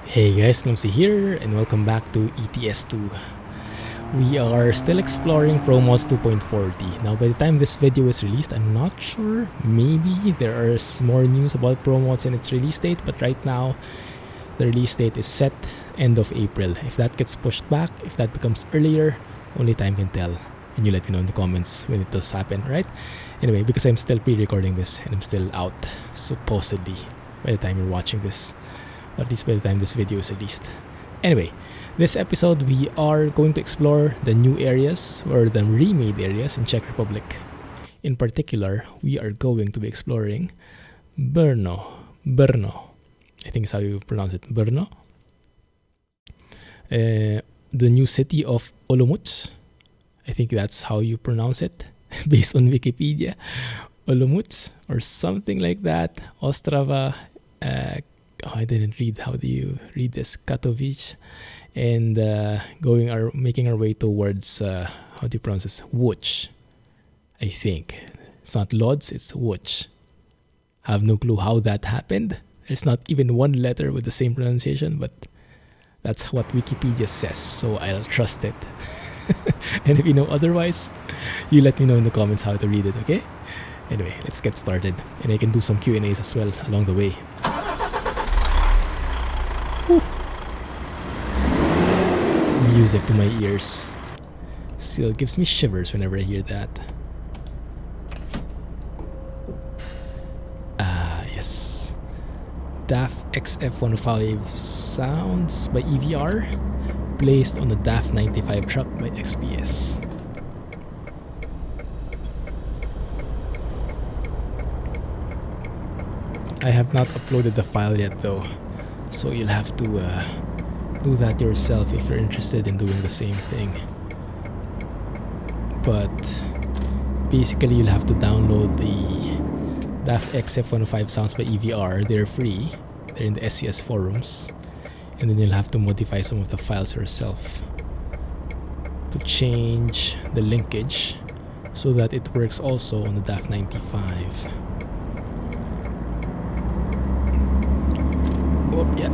Hey guys, Clumsy here and welcome back to ETS2. We are still exploring ProMods 2.40. Now by the time this video is released, I'm not sure, maybe there is more news about ProMods and its release date, but right now the release date is set end of April. If that gets pushed back, if that becomes earlier, only time can tell. And you let me know in the comments when it does happen, right? Anyway, because I'm still pre-recording this and I'm still out, supposedly, by the time you're watching this. Or at least by the time this video is released. Anyway, this episode we are going to explore the new areas or the remade areas in Czech Republic. In particular, we are going to be exploring Brno. I think is how you pronounce it, Brno. The new city of Olomouc. I think that's how you pronounce it, based on Wikipedia. Olomouc or something like that. Ostrava. I didn't read. How do you read this? Katowice, and making our way towards how do you pronounce this? Łódź. I think it's not Lodz, it's Łódź. Have no clue how that happened. There's not even one letter with the same pronunciation, but that's what Wikipedia says, so I'll trust it. And if you know otherwise, you let me know in the comments how to read it. Okay? Anyway, let's get started, and I can do some Q&As as well along the way. Whew. Music to my ears. Still gives me shivers whenever I hear that. Yes. DAF XF105 sounds by EVR, placed on the DAF 95 truck by XPS. I have not uploaded the file yet though, so you'll have to do that yourself if you're interested in doing the same thing. But basically you'll have to download the DAF XF105 sounds by EVR. They're free, they're in the SCS forums, and then you'll have to modify some of the files yourself to change the linkage so that it works also on the DAF 95. Oh, yeah.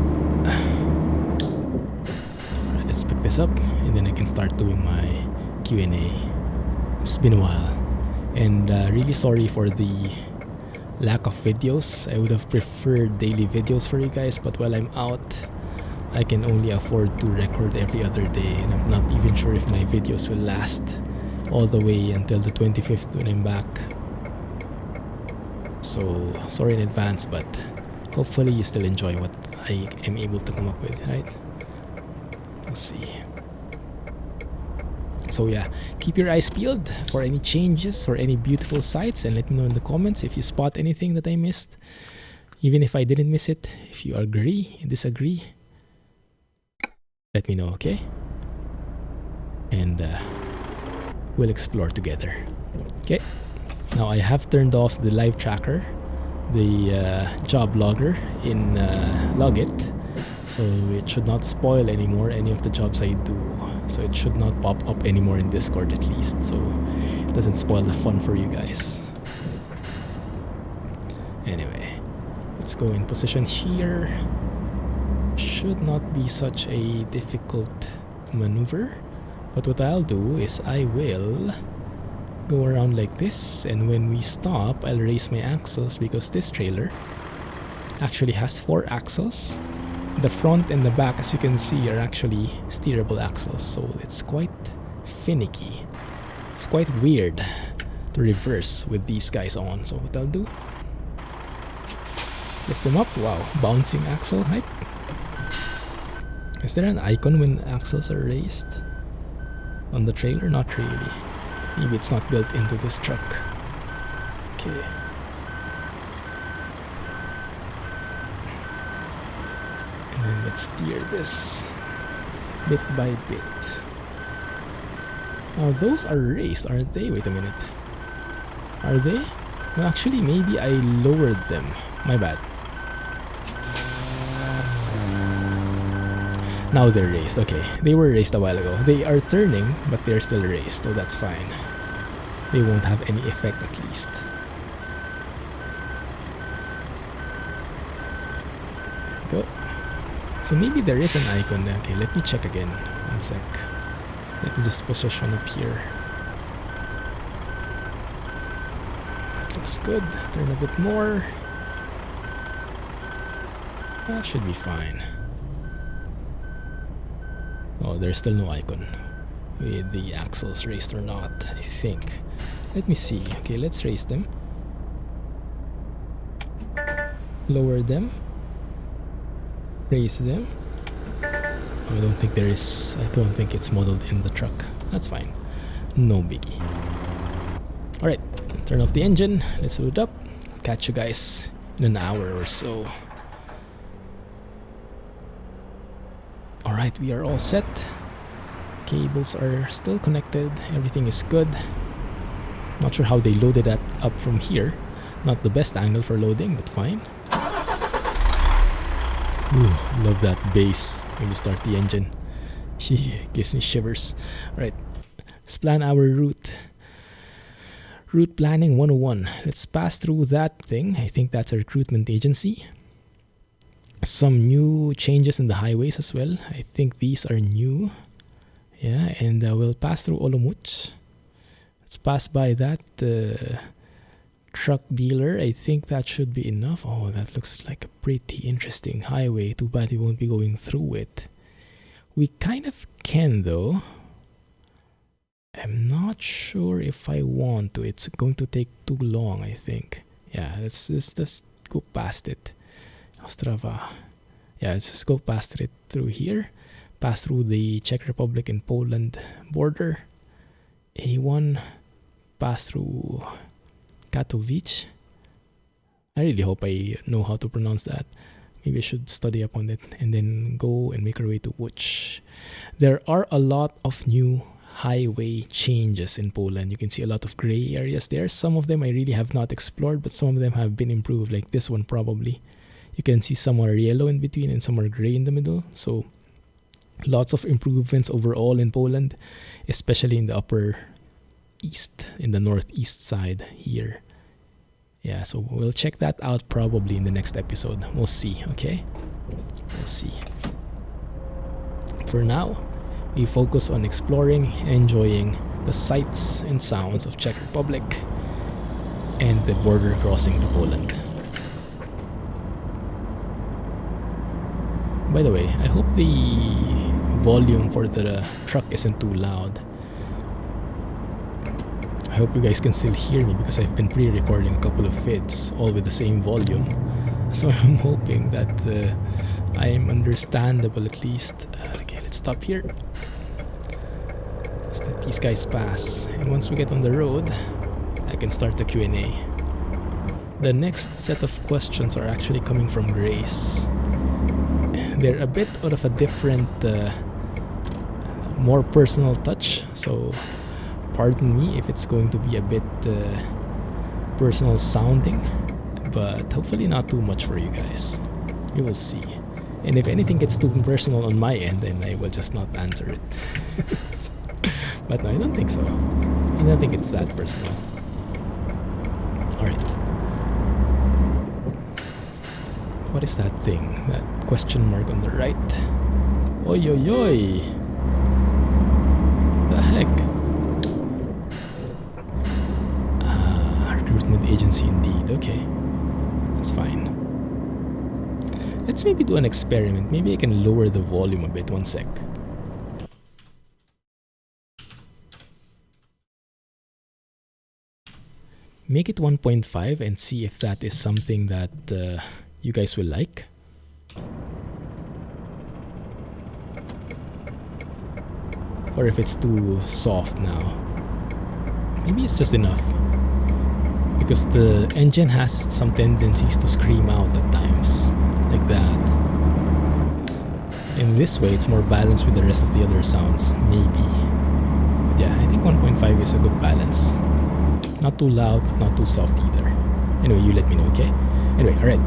Alright, let's pick this up and then I can start doing my Q&A. It's been a while, and really sorry for the lack of videos. I would have preferred daily videos for you guys, but while I'm out, I can only afford to record every other day, and I'm not even sure if my videos will last all the way until the 25th when I'm back. So sorry in advance, but hopefully you still enjoy what I am able to come up with, right? Let's see. So yeah, keep your eyes peeled for any changes or any beautiful sights, and let me know in the comments if you spot anything that I missed. Even if I didn't miss it, if you agree, disagree, let me know, okay? And we'll explore together. Okay, now I have turned off the live tracker, the job logger in Logit, so it should not spoil anymore any of the jobs I do. So it should not pop up anymore in Discord at least, so it doesn't spoil the fun for you guys. Anyway, let's go in position here. Should not be such a difficult maneuver, but what I'll do is I will go around like this, and when we stop I'll raise my axles because this trailer actually has 4 axles. The front and the back, as you can see, are actually steerable axles, so it's quite finicky. It's quite weird to reverse with these guys on, so what I'll do, lift them up. Wow, bouncing axle height. Is there an icon when axles are raised on the trailer? Not really. Maybe it's not built into this truck. Okay. And then let's steer this bit by bit. Now those are raised, aren't they? Wait a minute. Are they? No, actually maybe I lowered them. My bad. Now they're raised. Okay, they were raised a while ago. They are turning, but they're still raised, so that's fine. They won't have any effect at least. There we go. So maybe there is an icon. Okay, let me check again. 1 sec. Let me just position up here. That looks good. Turn a bit more. That should be fine. Oh, there's still no icon with the axles raised or not, I think. Let me see. Okay, let's raise them. Lower them. Raise them. I don't think there is. I don't think it's modeled in the truck. That's fine. No biggie. Alright, turn off the engine. Let's load up. Catch you guys in an hour or so. Alright, we are all set. Cables are still connected. Everything is good. Not sure how they loaded that up from here. Not the best angle for loading, but fine. Ooh, love that bass when you start the engine. Gives me shivers. Alright, let's plan our route. Route planning 101. Let's pass through that thing. I think that's a recruitment agency. Some new changes in the highways as well. I think these are new. Yeah, and we'll pass through Olomouc. Let's pass by that truck dealer. I think that should be enough. Oh, that looks like a pretty interesting highway. Too bad we won't be going through it. We kind of can though. I'm not sure if I want to. It's going to take too long, I think. Yeah, let's just go past it. Ostrava. Yeah, let's just go past it through here. Pass through the Czech Republic and Poland border. A1. Pass through Katowice. I really hope I know how to pronounce that. Maybe I should study up on it and then go and make our way to Łódź. There are a lot of new highway changes in Poland. You can see a lot of gray areas there. Some of them I really have not explored, but some of them have been improved, like this one probably. You can see some are yellow in between and some are gray in the middle. So lots of improvements overall in Poland, especially in the upper east, in the northeast side here. Yeah, so we'll check that out probably in the next episode. We'll see, okay? We'll see. For now, we focus on exploring and enjoying the sights and sounds of Czech Republic and the border crossing to Poland. By the way, I hope the volume for the truck isn't too loud. I hope you guys can still hear me because I've been pre-recording a couple of vids, all with the same volume. So I'm hoping that I am understandable at least. Okay, let's stop here. Let's let these guys pass. And once we get on the road, I can start the Q&A. The next set of questions are actually coming from Grace. They're a bit out of a different, more personal touch, so pardon me if it's going to be a bit personal sounding, but hopefully not too much for you guys. We will see. And if anything gets too personal on my end, then I will just not answer it. But no, I don't think so. I don't think it's that personal. Alright. What is that thing? That question mark on the right? Oi oi oi! The heck? Recruitment agency indeed. Okay. That's fine. Let's maybe do an experiment. Maybe I can lower the volume a bit. 1 sec. Make it 1.5 and see if that is something that you guys will like. Or if it's too soft now. Maybe it's just enough. Because the engine has some tendencies to scream out at times. Like that. In this way, it's more balanced with the rest of the other sounds. Maybe. But yeah, I think 1.5 is a good balance. Not too loud, but not too soft either. Anyway, you let me know, okay? Anyway, alright.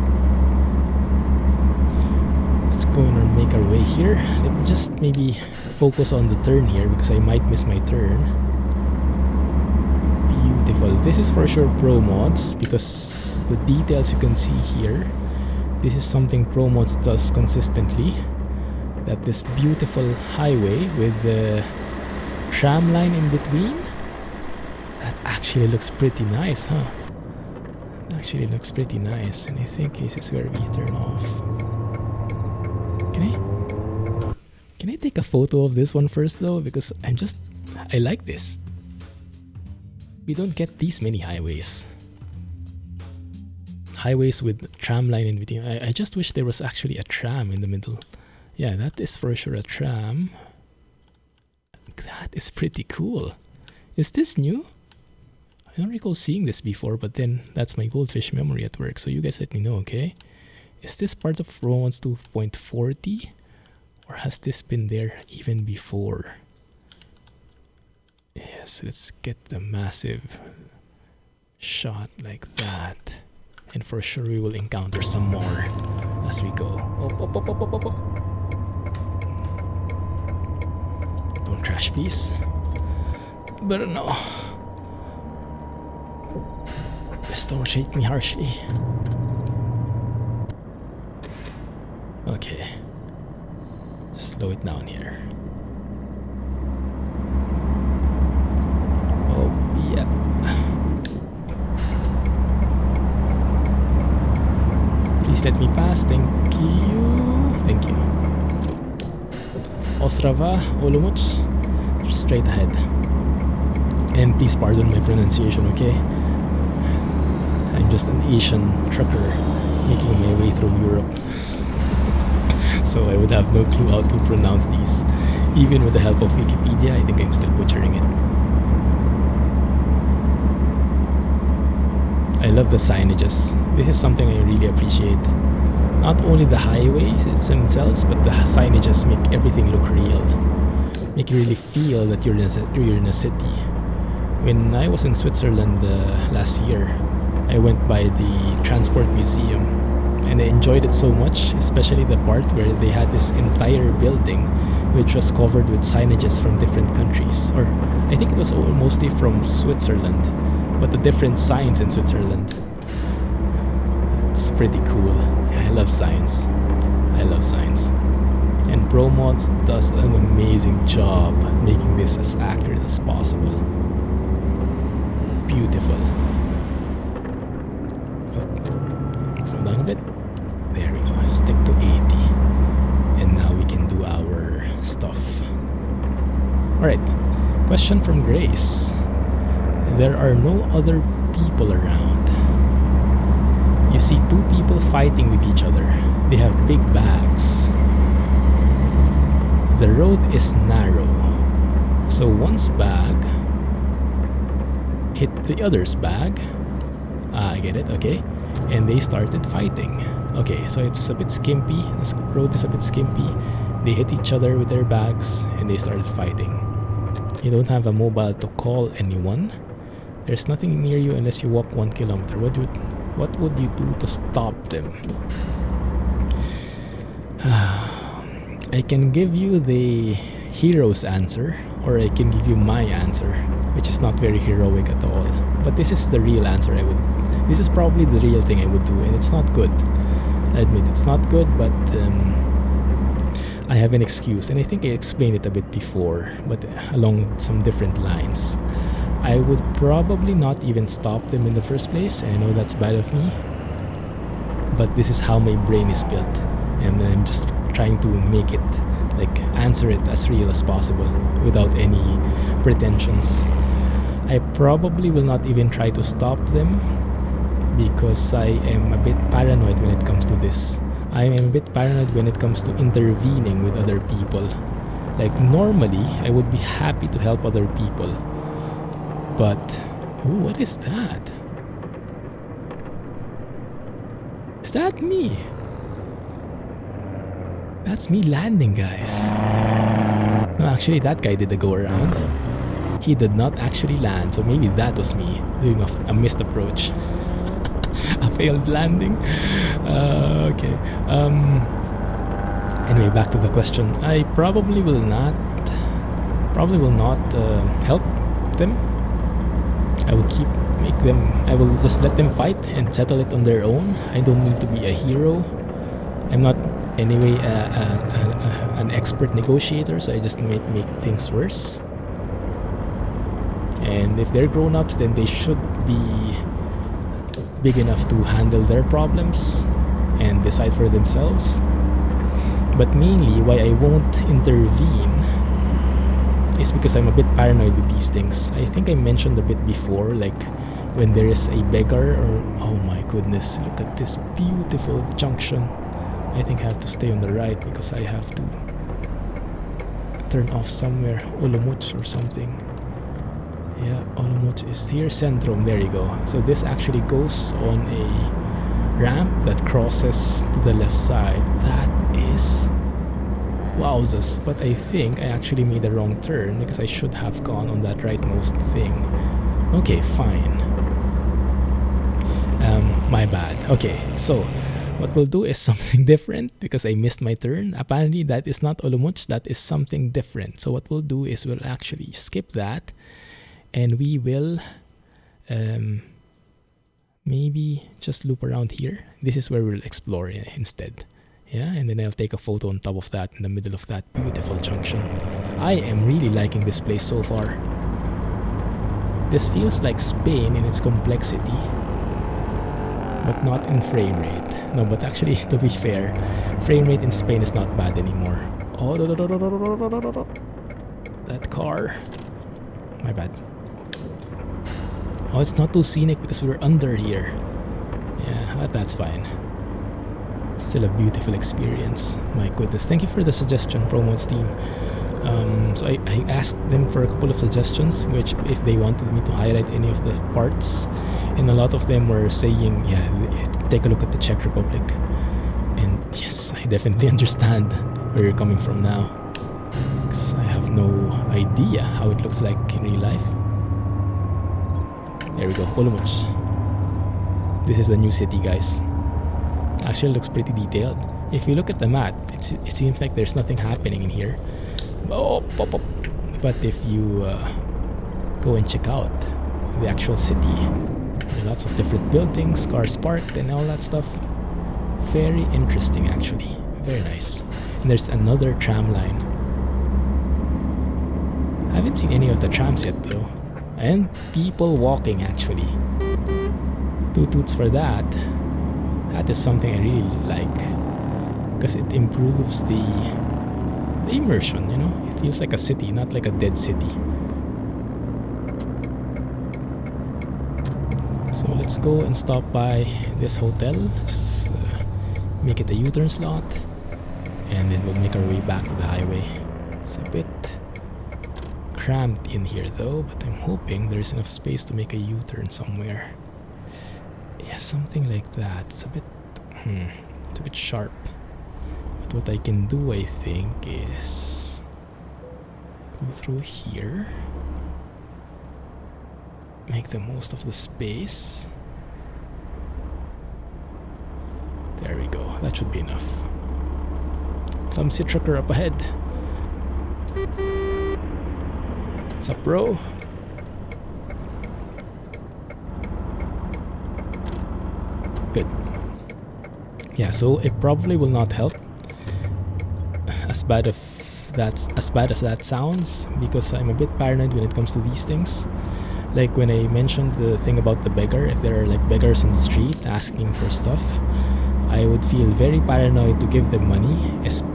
Let's go and make our way here. Let me just maybe focus on the turn here because I might miss my turn. Beautiful. This is for sure ProMods because the details you can see here. This is something ProMods does consistently. that this beautiful highway with the tram line in between, that actually looks pretty nice, huh? Actually looks pretty nice, and I think this is where we turn off. Can I take a photo of this one first though? Because I like this. We don't get these many highways. Highways with tram line in between. I just wish there was actually a tram in the middle. Yeah, that is for sure a tram. That is pretty cool. Is this new? I don't recall seeing this before, but then that's my goldfish memory at work. So you guys let me know, okay? Is this part of ProMods 2.40? Or has this been there even before? Yes, let's get the massive shot like that. And for sure we will encounter some more as we go. Up. Don't crash, please. But no. Just don't shake me harshly. Okay. Slow it down here. Oh, yeah. Please let me pass. Thank you. Thank you. Ostrava, Olomouc. Straight ahead. And please pardon my pronunciation, okay? I'm just an Asian trucker making my way through Europe. So I would have no clue how to pronounce these. Even with the help of Wikipedia, I think I'm still butchering it. I love the signages. This is something I really appreciate. Not only the highways themselves, but the signages make everything look real. Make you really feel that you're in a city. When I was in Switzerland last year, I went by the Transport Museum and I enjoyed it so much, especially the part where they had this entire building which was covered with signages from different countries. Or I think it was mostly from Switzerland, but the different signs in Switzerland. It's pretty cool. Yeah, I love signs. I love signs. And ProMods does an amazing job making this as accurate as possible. Beautiful. Oh. Slow down a bit. There we go. Stick to 80. And now we can do our stuff. Alright. Question from Grace. There are no other people around. You see two people fighting with each other. They have big bags. The road is narrow, so one's bag hit the other's bag. I get it, okay. And they started fighting. Okay, so it's a bit skimpy. The road is a bit skimpy. They hit each other with their bags and they started fighting. You don't have a mobile to call anyone. There's nothing near you unless you walk 1 kilometer. What would you do to stop them? I can give you the hero's answer, or I can give you my answer, which is not very heroic at all. But this is the real answer this is probably the real thing I would do, and it's not good. I admit it's not good, but I have an excuse, and I think I explained it a bit before, but along some different lines. I would probably not even stop them in the first place, and I know that's bad of me, but this is how my brain is built, and I'm just trying to make it, like, answer it as real as possible without any pretensions. I probably will not even try to stop them because I am a bit paranoid when it comes to this. I am a bit paranoid when it comes to intervening with other people. Like, normally I would be happy to help other people, but ooh, what is that? Is that me? That's me landing, guys. No, actually that guy did the go around. He did not actually land, so maybe that was me doing a missed approach. A failed landing. Okay. Anyway, back to the question. I probably will not help them. I will just let them fight and settle it on their own. I don't need to be a hero. I'm not anyway an expert negotiator, so I just might make things worse. And if they're grown-ups, then they should be big enough to handle their problems and decide for themselves. But mainly why I won't intervene is because I'm a bit paranoid with these things. I think I mentioned a bit before, like when there is a beggar or oh my goodness, look at this beautiful junction. I think I have to stay on the right because I have to turn off somewhere. Olomouc or something. Yeah, Olomouc is here. Centrum, there you go. So this actually goes on a ramp that crosses to the left side. That is wowzers. But I think I actually made a wrong turn because I should have gone on that rightmost thing. Okay, fine. My bad. Okay, so what we'll do is something different because I missed my turn. Apparently that is not Olomouc, that is something different. So what we'll do is we'll actually skip that and we will maybe just loop around here. This is where we'll explore instead. Yeah, and then I'll take a photo on top of that in the middle of that beautiful junction. I am really liking this place so far. This feels like Spain in its complexity, but not in frame rate. No, but actually, to be fair, frame rate in Spain is not bad anymore. Oh, that car. My bad. Oh, it's not too scenic because we were under here. Yeah, but that's fine. Still a beautiful experience. My goodness. Thank you for the suggestion, ProMods team. So I asked them for a couple of suggestions, which if they wanted me to highlight any of the parts, and a lot of them were saying, yeah, take a look at the Czech Republic. And yes, I definitely understand where you're coming from now, because I have no idea how it looks like in real life. There we go, Olomouc. This is the new city, guys. Actually looks pretty detailed. If you look at the map, it seems like there's nothing happening in here. Oh, pop, pop. But if you go and check out the actual city, there are lots of different buildings, cars parked and all that stuff. Very interesting actually, very nice. And there's another tram line. I haven't seen any of the trams yet though. And people walking actually. 2 toots for that. That is something I really like, because it improves the immersion, you know? It feels like a city, not like a dead city. So let's go and stop by this hotel. Just make it a U-turn slot, and then we'll make our way back to the highway. It's a bit cramped in here though, but I'm hoping there's enough space to make a U-turn somewhere. Yeah, something like that. It's a bit sharp. But what I can do, I think, is go through here, make the most of the space. There we go. That should be enough. Clumsy trucker up ahead. What's up, bro? Good. Yeah, so it probably will not help as bad as that sounds, because I'm a bit paranoid when it comes to these things. Like when I mentioned the thing about the beggar, if there are like beggars on the street asking for stuff, I would feel very paranoid to give them money,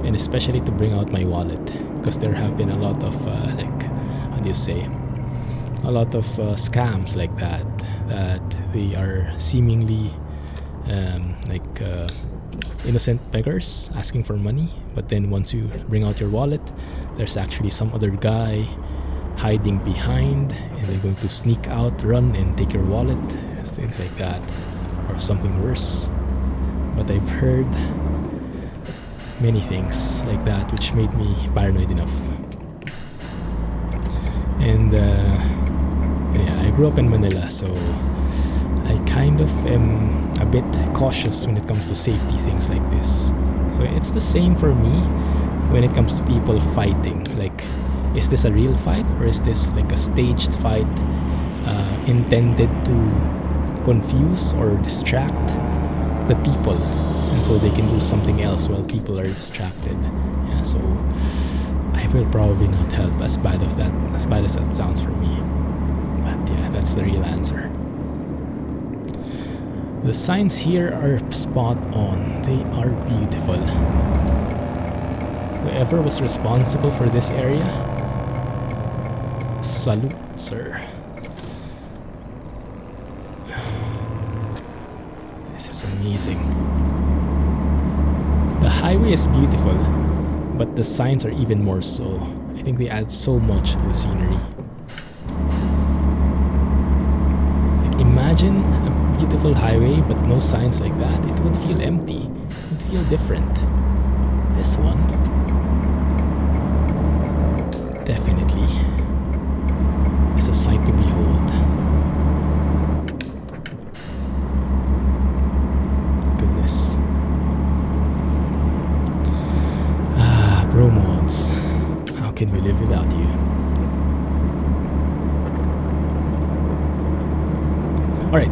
and especially to bring out my wallet, because there have been a lot of a lot of scams like that they are seemingly innocent beggars asking for money, but then once you bring out your wallet, there's actually some other guy hiding behind, and they're going to sneak out, run, and take your wallet, things like that, or something worse. But I've heard many things like that which made me paranoid enough. And yeah, I grew up in Manila, so I kind of am a bit cautious when it comes to safety things like this. So it's the same for me when it comes to people fighting. Like, is this a real fight, or is this like a staged fight intended to confuse or distract the people and so they can do something else while people are distracted. Yeah, so I will probably not help, as bad as that sounds for me. But yeah, that's the real answer. The signs here are spot on. They are beautiful. Whoever was responsible for this area, salute, sir. This is amazing. The highway is beautiful, but the signs are even more so. I think they add so much to the scenery. Like, imagine a beautiful highway but no signs like that. It would feel empty. It would feel different. This one, definitely, is a sight to behold. Goodness. ProMods. How can we live without you? Alright,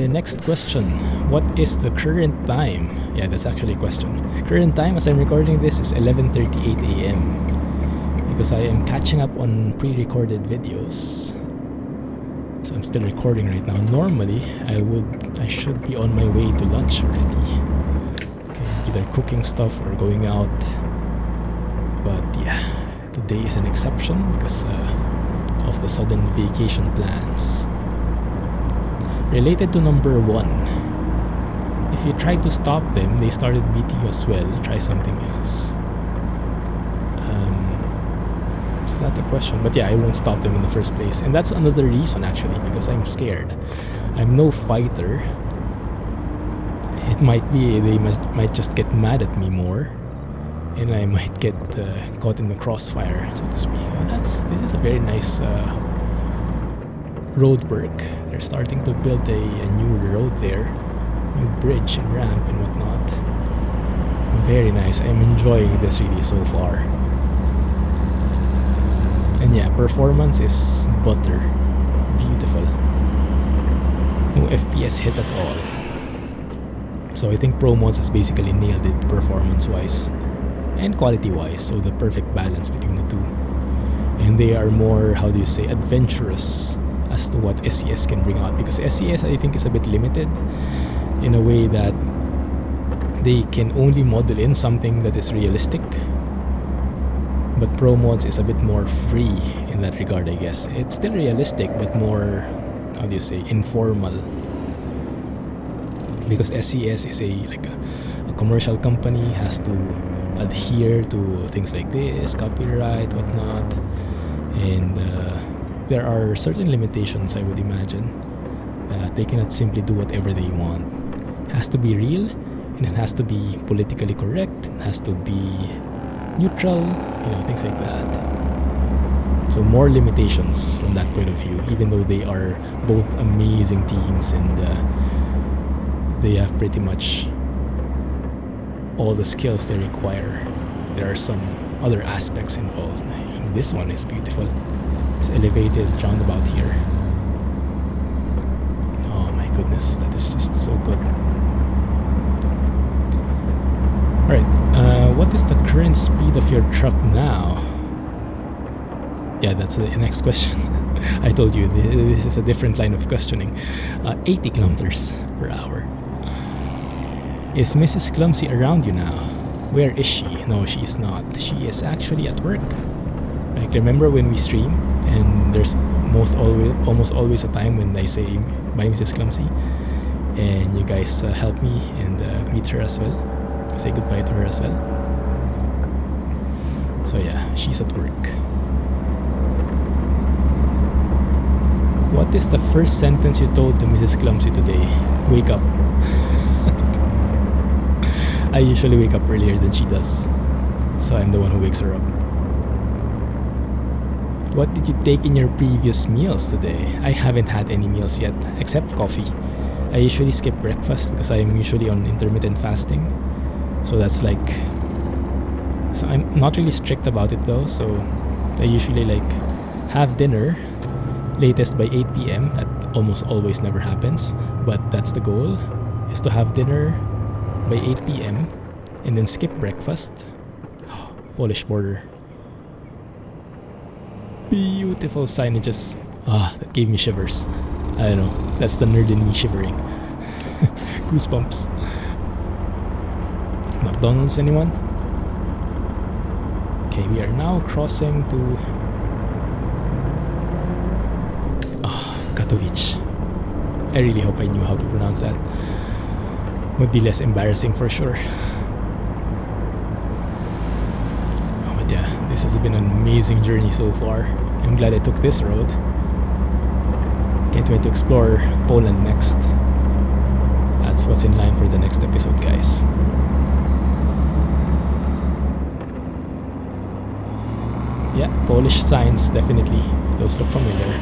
next question. What is the current time? Yeah, that's actually a question. Current time as I'm recording this is 11:38 AM. Because I am catching up on pre-recorded videos. So I'm still recording right now. Normally, I should be on my way to lunch already. Okay, either cooking stuff or going out. But yeah, today is an exception because of the sudden vacation plans. Related to number 1, if you try to stop them, they started beating you as well. Try something else. It's not a question, but yeah, I won't stop them in the first place. And that's another reason actually, because I'm scared. I'm no fighter. It might be they might just get mad at me more, and I might get caught in the crossfire, so to speak. This is a very nice road work. They're starting to build a new road there, new bridge and ramp and whatnot. Very nice. I'm enjoying this really so far. And yeah, performance is butter. Beautiful. No FPS hit at all. So I think ProMods has basically nailed it performance-wise and quality-wise. So the perfect balance between the two. And they are more, how do you say, adventurous as to what SCS can bring out. Because SCS, I think, is a bit limited in a way that they can only model in something that is realistic. But ProMods is a bit more free in that regard, I guess. It's still realistic, but more, how do you say, informal. Because SCS is a commercial company, has to adhere to things like this, copyright, whatnot. And there are certain limitations, I would imagine. They cannot simply do whatever they want. It has to be real, and it has to be politically correct. It has to be neutral, things like that. So more limitations from that point of view, even though they are both amazing teams and they have pretty much all the skills they require. There are some other aspects involved. This one is beautiful. It's elevated roundabout here. Oh my goodness, that is just so good. Alright, what is the current speed of your truck now? Yeah, that's the next question. I told you, this is a different line of questioning. 80 kilometers per hour. Is Mrs. Clumsy around you now? Where is she? No, she is not. She is actually at work. Like, remember when we stream and there's almost always a time when I say bye Mrs. Clumsy and you guys help me and greet her as well. Say goodbye to her as well. So yeah, she's at work. What is the first sentence you told to Mrs. Clumsy today? Wake up. I usually wake up earlier than she does, so I'm the one who wakes her up. What did you take in your previous meals today? I haven't had any meals yet, except coffee. I usually skip breakfast because I'm usually on intermittent fasting. So that's like... So I'm not really strict about it though, so I usually have dinner latest by 8 p.m. That almost always never happens, but that's the goal, is to have dinner by 8 p.m. and then skip breakfast. Polish border. Beautiful signages. That gave me shivers. I don't know. That's the nerd in me shivering. Goosebumps. McDonald's, anyone? Okay, we are now crossing to Katowice. I really hope I knew how to pronounce that. Would be less embarrassing for sure. But yeah, this has been an amazing journey so far. I'm glad I took this road. Can't wait to explore Poland next. That's what's in line for the next episode, guys. Yeah, Polish signs, definitely. Those look familiar.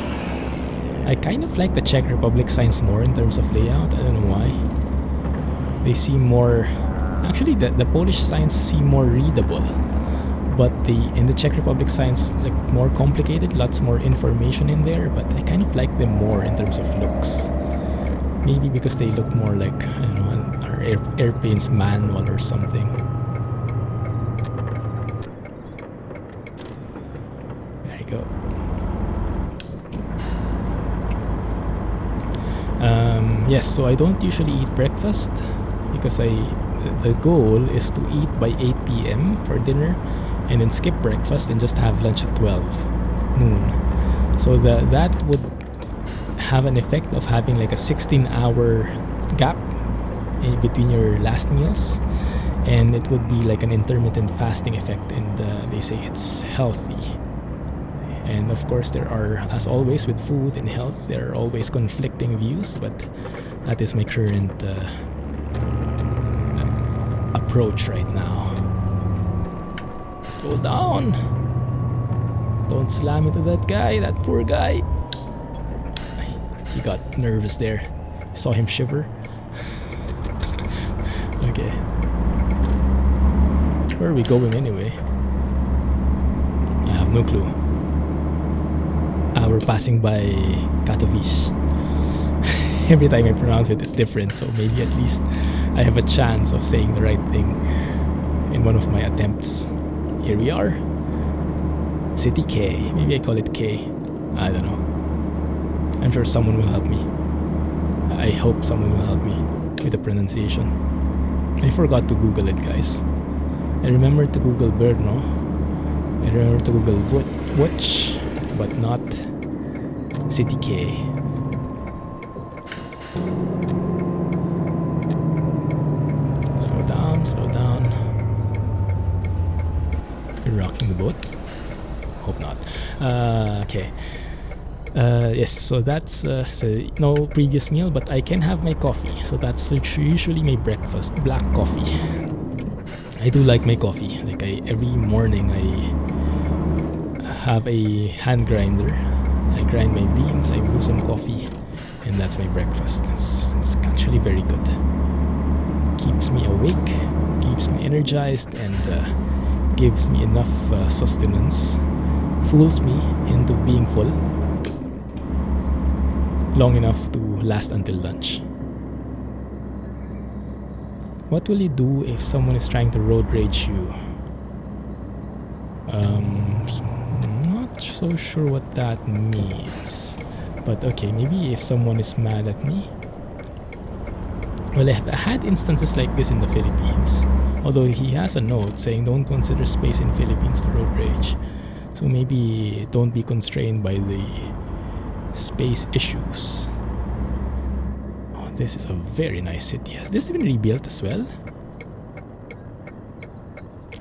I kind of like the Czech Republic signs more in terms of layout. I don't know why. They seem more... Actually, the Polish signs seem more readable. But in the Czech Republic signs, like, more complicated, lots more information in there. But I kind of like them more in terms of looks. Maybe because they look more like, I don't know, an airplane's manual or something. There you go. Yes, so I don't usually eat breakfast because the goal is to eat by 8 p.m. for dinner and then skip breakfast and just have lunch at 12 noon. So that would have an effect of having like a 16-hour gap in between your last meals, and it would be like an intermittent fasting effect, and they say it's healthy. And of course, there are, as always with food and health, there are always conflicting views, but that is my current approach right now. Slow down! Don't slam into that guy, that poor guy. He got nervous there. Saw him shiver. Okay. Where are we going anyway? I have no clue. We're passing by Katowice. Every time I pronounce it, it's different, so maybe at least I have a chance of saying the right thing in one of my attempts. Here we are. City K. Maybe I call it K. I don't know. I'm sure someone will help me. I hope someone will help me with the pronunciation. I forgot to Google it, guys. I remember to Google Brno. I remember to Google Watch, but not City K. Slow down, slow down. You're rocking the boat? Hope not. Okay. Yes, so that's no previous meal, but I can have my coffee. So that's usually my breakfast, black coffee. I do like my coffee. Like every morning I have a hand grinder. I grind my beans, I brew some coffee, and that's my breakfast. It's actually very good. Keeps me awake, keeps me energized, and gives me enough sustenance. Fools me into being full long enough to last until lunch. What will you do if someone is trying to road rage you? Not so sure what that means. But okay, maybe if someone is mad at me. Well, I've had instances like this in the Philippines. Although he has a note saying don't consider space in Philippines to road rage. So maybe don't be constrained by the space issues. Oh, this is a very nice city. Has this been rebuilt as well?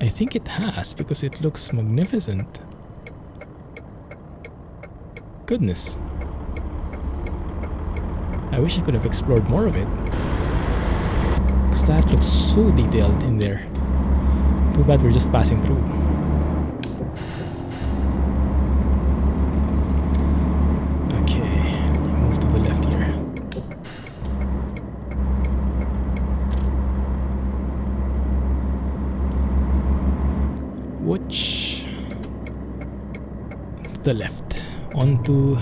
I think it has, because it looks magnificent. Goodness. I wish I could have explored more of it. Because that looks so detailed in there. Too bad we're just passing through. Okay, move to the left here. Watch the left onto,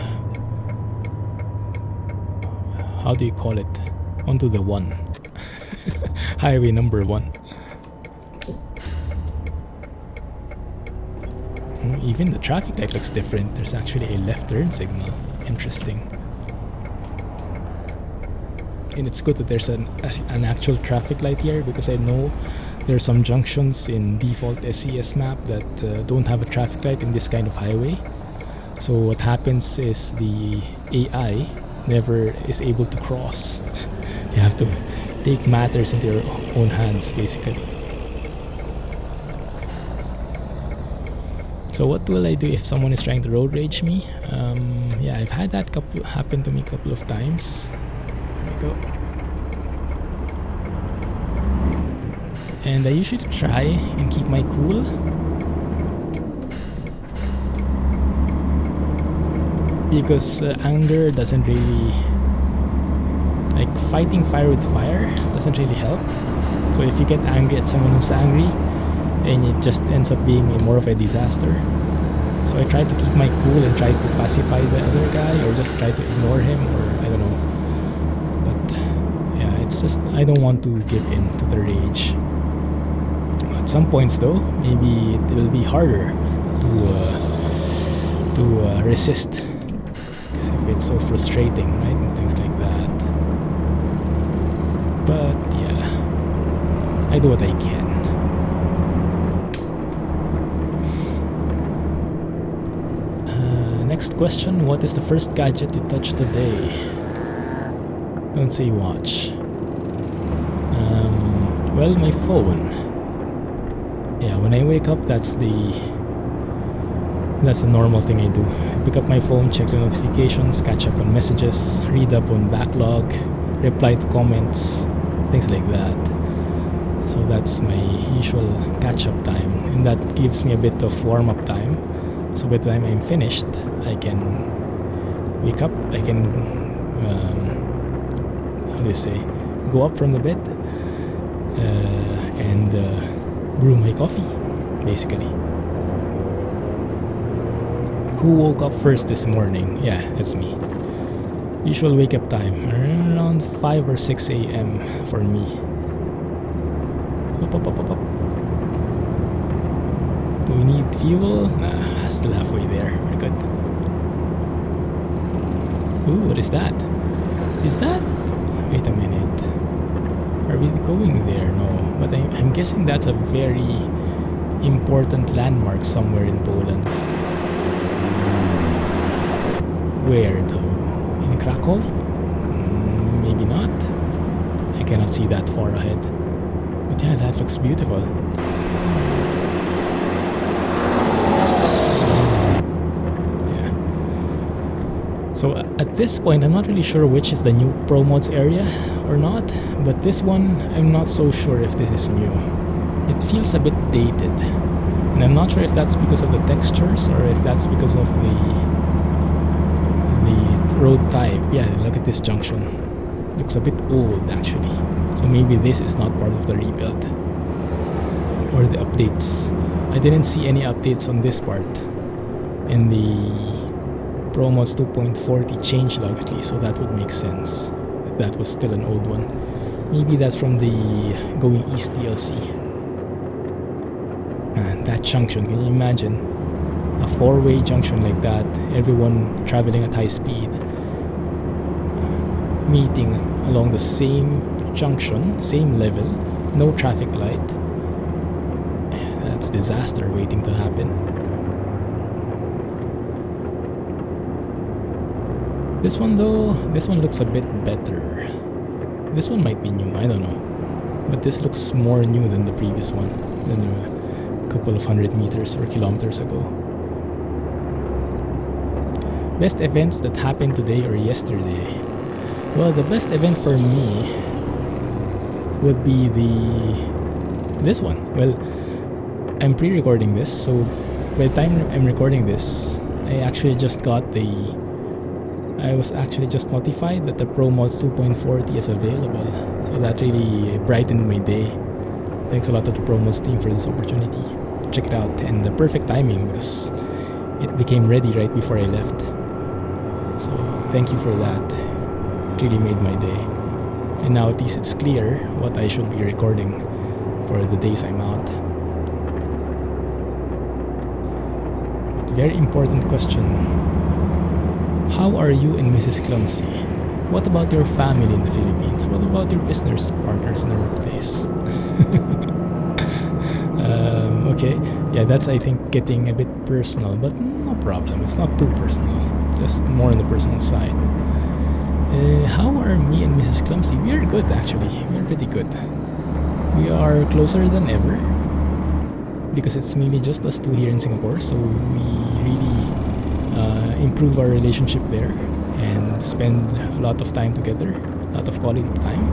how do you call it? Onto the one. Highway number 1. Even the traffic light looks different. There's actually a left turn signal. Interesting. And it's good that there's an actual traffic light here, because I know there are some junctions in default SCS map that don't have a traffic light in this kind of highway. So what happens is the AI never is able to cross. You have to take matters into your own hands, basically. So what will I do if someone is trying to road rage me? Yeah, I've had that happen to me a couple of times. There we go. And I usually try and keep my cool. Because anger doesn't really... like, fighting fire with fire doesn't really help. So if you get angry at someone who's angry, then it just ends up being more of a disaster. So I try to keep my cool and try to pacify the other guy, or just try to ignore him, or I don't know. But yeah, it's just I don't want to give in to the rage. At some points though, maybe it will be harder to resist, because if it's so frustrating, right, and things like that. But yeah, I do what I can. Next question, what is the first gadget you touched today? Don't say watch. Well, my phone. Yeah, when I wake up, that's the normal thing I do. I pick up my phone, check the notifications, catch up on messages, read up on backlog, reply to comments, things like that. So that's my usual catch-up time, and that gives me a bit of warm-up time. So by the time I'm finished, I can wake up, I can, how do you say, go up from the bed and brew my coffee, basically. Who woke up first this morning? Yeah, it's me. Usual wake-up time, around 5 or 6 a.m. for me. Up. Do we need fuel? Nah, still halfway there. We're good. Ooh, what is that? Is that... Wait a minute. Are we going there? No. But I'm guessing that's a very important landmark somewhere in Poland. Where though? In Krakow? Maybe not. I cannot see that far ahead. But yeah, that looks beautiful. So at this point, I'm not really sure which is the new ProMods area or not, but this one, I'm not so sure if this is new. It feels a bit dated, and I'm not sure if that's because of the textures or if that's because of the road type. Yeah, look at this junction. Looks a bit old actually. So maybe this is not part of the rebuild or the updates. I didn't see any updates on this part in the ProMods 2.40 changelog at least, so that would make sense. That was still an old one. Maybe that's from the Going East DLC. Man, that junction, can you imagine? A four-way junction like that, everyone traveling at high speed, meeting along the same junction, same level, no traffic light. That's disaster waiting to happen. This one though, this one looks a bit better. This one might be new, I don't know. But this looks more new than the previous one, than a couple of 100 meters or kilometers ago. Best events that happened today or yesterday? Well, the best event for me would be this one. Well, I'm pre-recording this, so by the time I'm recording this, I was actually just notified that the ProMods 2.40 is available. So that really brightened my day. Thanks a lot to the ProMods team for this opportunity. Check it out, and the perfect timing because it became ready right before I left. So thank you for that. It really made my day. And now at least it's clear what I should be recording for the days I'm out. But very important question. How are you and Mrs. Clumsy? What about your family in the Philippines? What about your business partners in the workplace? Okay, yeah, that's I think getting a bit personal, but no problem. It's not too personal, just more on the personal side. How are me and Mrs. Clumsy? We are good actually. We are pretty good. We are closer than ever because it's mainly just us two here in Singapore, so we really improve our relationship there and spend a lot of time together, a lot of quality time.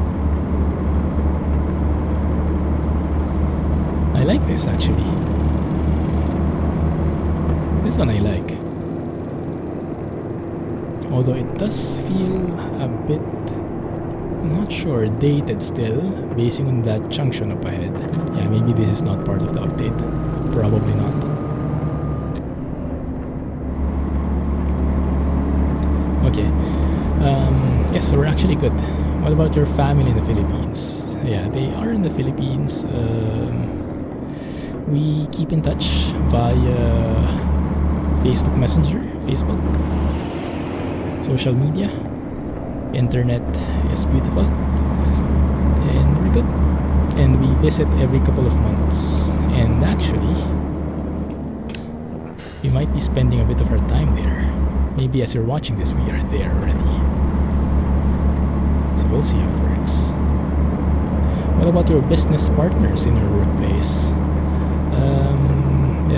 I like this actually. This one I like. Although it does feel a bit, I'm not sure, dated still, basing on that junction up ahead. Yeah, maybe this is not part of the update. Probably not. Okay. Yes, so we're actually good. What about your family in the Philippines? Yeah, they are in the Philippines. We keep in touch via Facebook Messenger, Facebook, social media. Internet is beautiful, and we're good. And we visit every couple of months. And actually, we might be spending a bit of our time there. Maybe as you're watching this, we are there already. So we'll see how it works. What about your business partners in your workplace?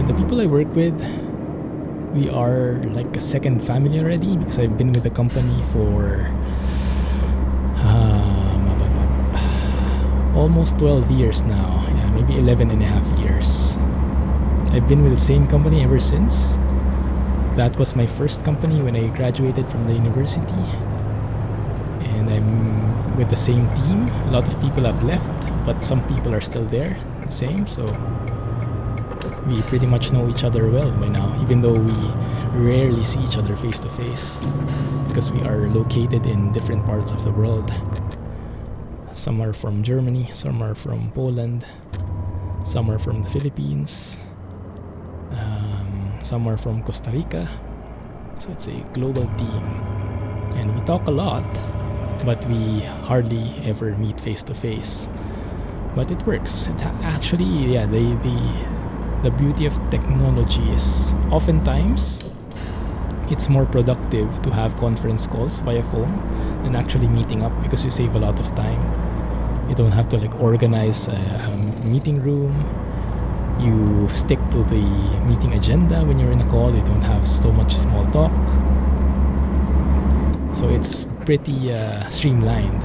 The people I work with, we are like a second family already because I've been with the company for almost 12 years now. Yeah, maybe 11 and a half years. I've been with the same company ever since. That was my first company when I graduated from the university. And I'm with the same team. A lot of people have left, but some people are still there, the same. So we pretty much know each other well by now, even though we rarely see each other face to face because we are located in different parts of the world. Some are from Germany, some are from Poland, some are from the Philippines, some are from Costa Rica. So it's a global team. And we talk a lot, but we hardly ever meet face to face. But it works. It actually, yeah, the beauty of technology is oftentimes it's more productive to have conference calls via phone than actually meeting up because you save a lot of time. You don't have to like organize a meeting room. You stick to the meeting agenda when you're in a call. You don't have so much small talk. So it's pretty streamlined.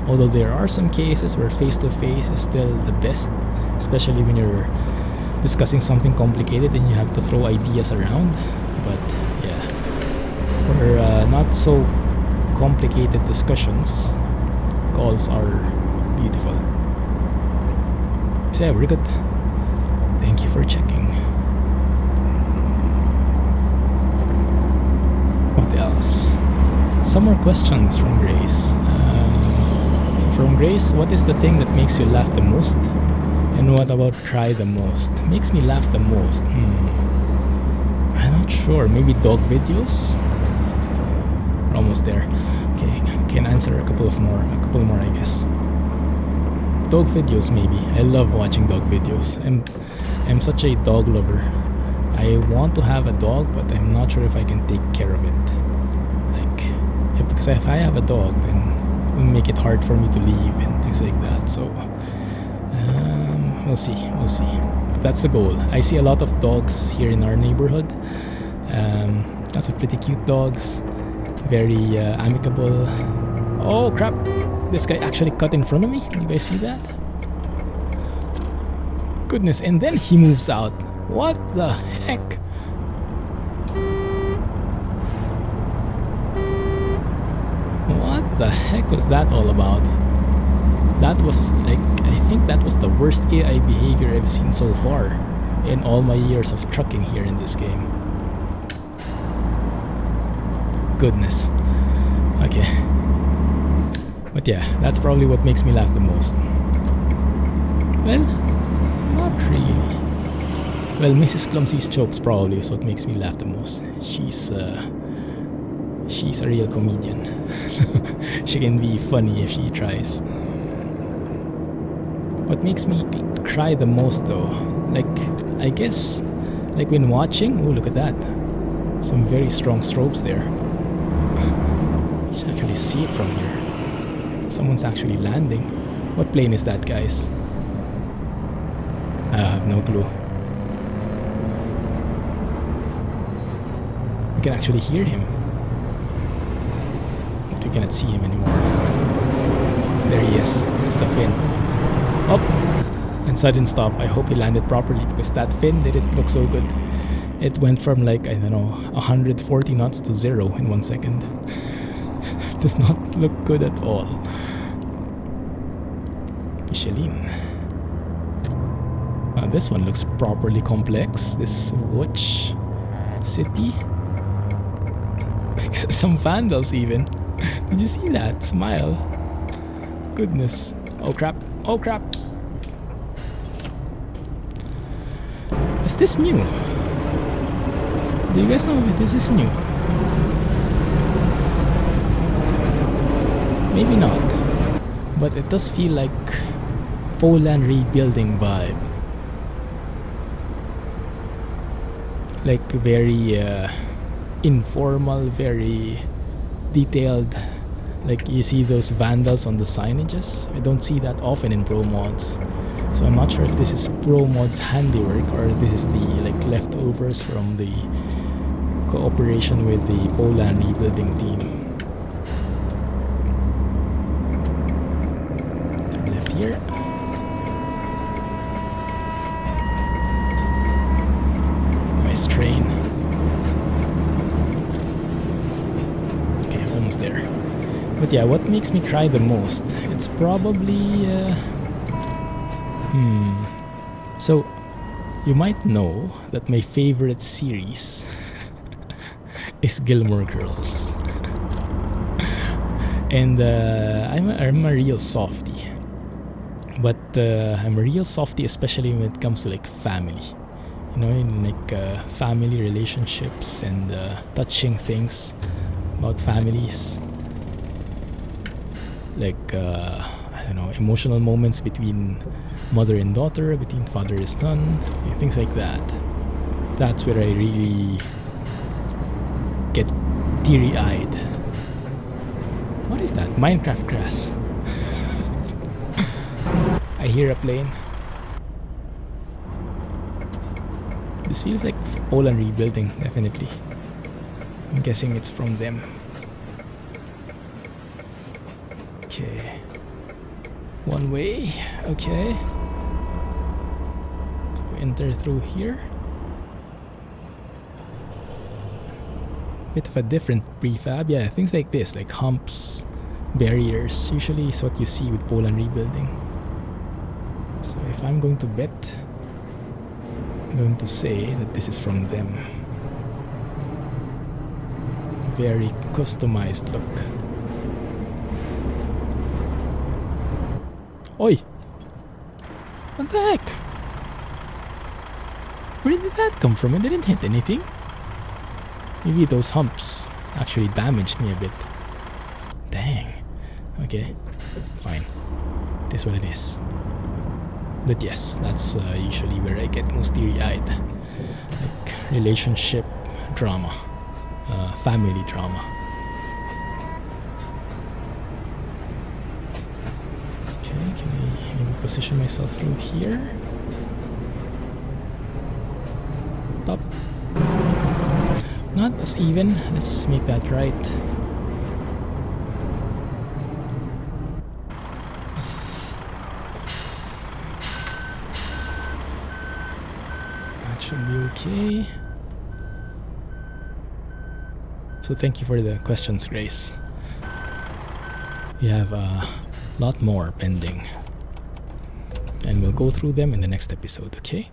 Although there are some cases where face-to-face is still the best, especially when you're discussing something complicated and you have to throw ideas around. But yeah, for not so complicated discussions, calls are beautiful. So yeah, we're good. Thank you for checking. What else? Some more questions from Grace. So from Grace, what is the thing that makes you laugh the most? And what about cry the most? Makes me laugh the most. I'm not sure. Maybe dog videos? We're almost there. Okay, can answer a couple more I guess. Dog videos maybe. I love watching dog videos. I'm such a dog lover. I want to have a dog, but I'm not sure if I can take care of it. Because if I have a dog, then it will make it hard for me to leave and things like that. So we'll see. But that's the goal. I see a lot of dogs here in our neighborhood. Lots of pretty cute dogs, very amicable. Oh crap! This guy actually cut in front of me. You guys see that? Goodness! And then he moves out. What the heck? What the heck was that all about? That was like, I think that was the worst AI behavior I've seen so far in all my years of trucking here in this game. Goodness. Okay. But yeah, that's probably what makes me laugh the most. Well, not really. Well, Mrs. Clumsy's jokes probably is what makes me laugh the most. She's a real comedian. She can be funny if she tries. What makes me cry the most though, like, I guess, like when watching, oh look at that. Some very strong strobes there. You can actually see it from here. Someone's actually landing. What plane is that, guys? I have no clue. We can actually hear him, but we cannot see him anymore. There he is. There's the fin. Up! And sudden stop. I hope he landed properly because that fin didn't look so good. It went from like, I don't know, 140 knots to 0 in 1 second. Does not look good at all. Michelin. Now this one looks properly complex. This watch city. Some vandals even. Did you see that? Smile. Goodness. Oh crap. Oh crap. Is this new? Do you guys know if this is new? Maybe not. But it does feel like Poland rebuilding vibe. Like very informal, very detailed. Like you see those vandals on the signages. I don't see that often in ProMods. So I'm not sure if this is ProMods handiwork or this is the like leftovers from the cooperation with the Poland rebuilding team. Turn left here. Nice train. Okay, almost there. But yeah, what makes me cry the most? It's probably... So, you might know that my favorite series is Gilmore Girls. And I'm a real softie. But I'm a real softie especially when it comes to like family. You know, in like family relationships and touching things about families. Like, I don't know, emotional moments between mother and daughter, between father and son, things like that. That's where I really get teary-eyed. What is that? Minecraft grass. I hear a plane. This feels like Poland rebuilding, definitely. I'm guessing it's from them. Okay. One way. Okay. So we enter through here. Bit of a different prefab. Yeah, things like this, like humps, barriers, usually is what you see with Poland rebuilding. So if I'm going to bet, I'm going to say that this is from them. Very customized look. Oi! What the heck? Where did that come from? It didn't hit anything. Maybe those humps actually damaged me a bit. Dang. Okay, fine. It is what it is. But yes, that's usually where I get most teary-eyed. Like relationship drama. Family drama. Can I maybe position myself through here? Top. Not as even. Let's make that right. That should be okay. So thank you for the questions, Grace. We have lot more pending, and we'll go through them in the next episode. Okay,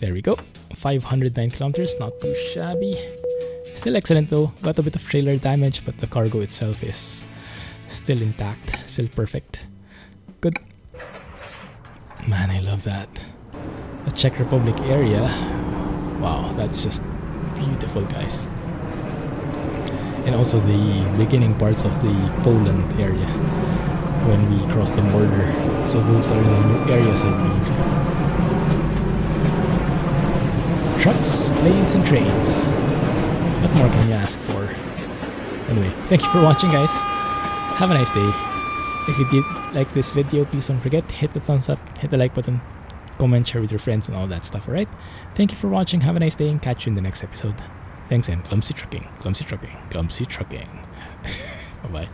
there we go. 509 kilometers, not too shabby. Still excellent though. Got a bit of trailer damage, but the cargo itself is Still intact, still perfect. Good. Man, I love that. The Czech Republic area. Wow, that's just beautiful, guys. And also the beginning parts of the Poland area when we cross the border. So those are the new areas, I believe. Trucks, planes, and trains. What more can you ask for? Anyway, thank you for watching, guys. Have a nice day. If you did like this video, please don't forget, hit the thumbs up, hit the like button, comment, share with your friends, and all that stuff, alright? Thank you for watching, have a nice day, and catch you in the next episode. Thanks, and Clumsy Trucking, Clumsy Trucking, Clumsy Trucking. Bye-bye.